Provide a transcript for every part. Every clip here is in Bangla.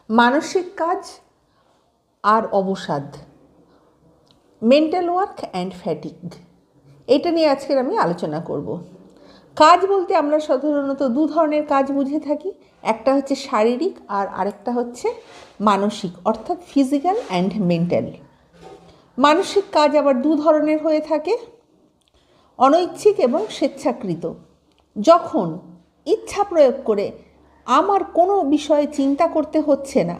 মানসিক কাজ আর অবসাদ, মেন্টাল ওয়ার্ক অ্যান্ড ফ্যাটিগ, এটা নিয়ে আজকের আমি আলোচনা করব। কাজ বলতে আমরা সাধারণত দু ধরনের কাজ বুঝে থাকি, একটা হচ্ছে শারীরিক আর আরেকটা হচ্ছে মানসিক, অর্থাৎ ফিজিক্যাল অ্যান্ড মেন্টাল। মানসিক কাজ আবার দু ধরনের হয়ে থাকে, অনৈচ্ছিক এবং স্বেচ্ছাকৃত। যখন ইচ্ছা প্রয়োগ করে আমার কোনো বিষয়ে চিন্তা করতে হচ্ছে না,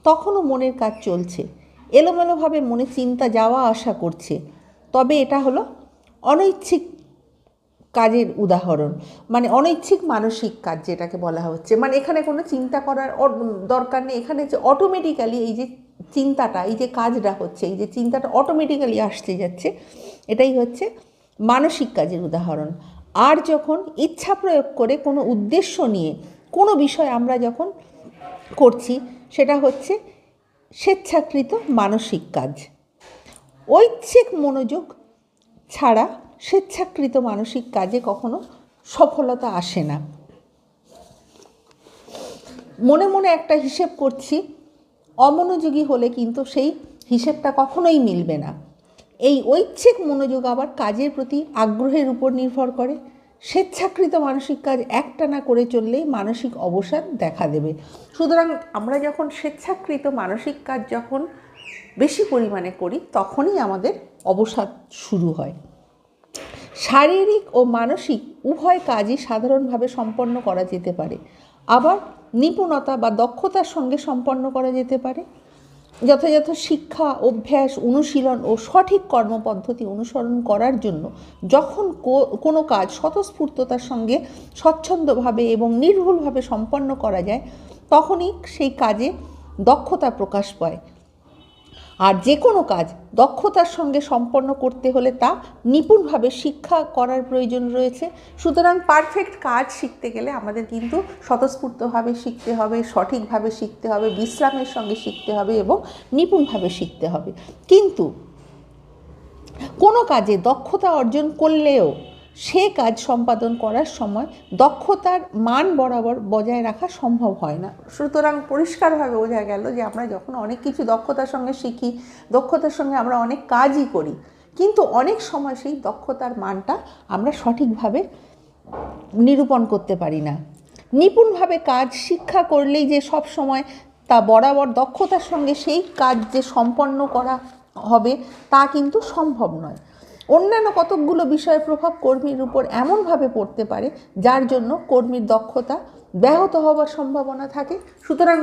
তখনও মনের কাজ চলছে, এলোমেলোভাবে মনে চিন্তা যাওয়া আসা করছে, তবে এটা হলো অনৈচ্ছিক কাজের উদাহরণ, মানে অনৈচ্ছিক মানসিক কাজ যেটাকে বলা হচ্ছে। মানে এখানে কোনো চিন্তা করার দরকার নেই, এখানে যে অটোমেটিক্যালি এই যে চিন্তাটা, এই যে কাজটা হচ্ছে, এই যে চিন্তাটা অটোমেটিক্যালি আসতে যাচ্ছে, এটাই হচ্ছে মানসিক কাজের উদাহরণ। আর যখন ইচ্ছা প্রয়োগ করে কোনো উদ্দেশ্য নিয়ে কোনো বিষয় আমরা যখন করছি, সেটা হচ্ছে স্বেচ্ছাকৃত মানসিক কাজ। ঐচ্ছিক মনোযোগ ছাড়া স্বেচ্ছাকৃত মানসিক কাজে কখনো সফলতা আসে না। মনে মনে একটা হিসেব করছি, অমনোযোগী হলে কিন্তু সেই হিসেবটা কখনোই মিলবে না। এই ঐচ্ছিক মনোযোগ আবার কাজের প্রতি আগ্রহের উপর নির্ভর করে। স্বেচ্ছাকৃত মানসিক কাজ একটানা করে চললেই মানসিক অবসাদ দেখা দেবে। সুতরাং আমরা যখন স্বেচ্ছাকৃত মানসিক কাজ যখন বেশি পরিমাণে করি, তখনই আমাদের অবসাদ শুরু হয়। শারীরিক ও মানসিক উভয় কাজই সাধারণভাবে সম্পন্ন করা যেতে পারে, আবার নিপুণতা বা দক্ষতার সঙ্গে সম্পন্ন করা যেতে পারে। যথাযথ শিক্ষা, অভ্যাস, অনুশীলন ও সঠিক কর্মপদ্ধতি অনুসরণ করার জন্য যখন কোনো কাজ স্বতঃস্ফূর্ততার সঙ্গে স্বচ্ছন্দভাবে এবং নির্ভুলভাবে সম্পন্ন করা যায়, তখনই সেই কাজে দক্ষতা প্রকাশ পায়। আর যে কোনো কাজ দক্ষতার সঙ্গে সম্পন্ন করতে হলে তা নিপুণভাবে শিক্ষা করার প্রয়োজন রয়েছে। সুতরাং পারফেক্ট কাজ শিখতে গেলে আমাদের কিন্তু স্বতঃস্ফূর্তভাবে শিখতে হবে, সঠিকভাবে শিখতে হবে, বিশ্রামের সঙ্গে শিখতে হবে এবং নিপুণভাবে শিখতে হবে। কিন্তু কোনো কাজে দক্ষতা অর্জন করলেও সে কাজ সম্পাদন করার সময় দক্ষতার মান বরাবর বজায় রাখা সম্ভব হয় না। সুতরাং পরিষ্কারভাবে বোঝা গেল যে আমরা যখন অনেক কিছু দক্ষতার সঙ্গে শিখি, দক্ষতার সঙ্গে আমরা অনেক কাজই করি, কিন্তু অনেক সময় সেই দক্ষতার মানটা আমরা সঠিকভাবে নিরূপণ করতে পারি না। নিপুণভাবে কাজ শিক্ষা করলেই যে সব সময় তা বরাবর দক্ষতার সঙ্গে সেই কাজ যে সম্পন্ন করা হবে, তা কিন্তু সম্ভব নয়। অন্যান্য কতকগুলো বিষয়ের প্রভাব কর্মীর উপর এমনভাবে পড়তে পারে যার জন্য কর্মীর দক্ষতা ব্যাহত হওয়ার সম্ভাবনা থাকে। সুতরাং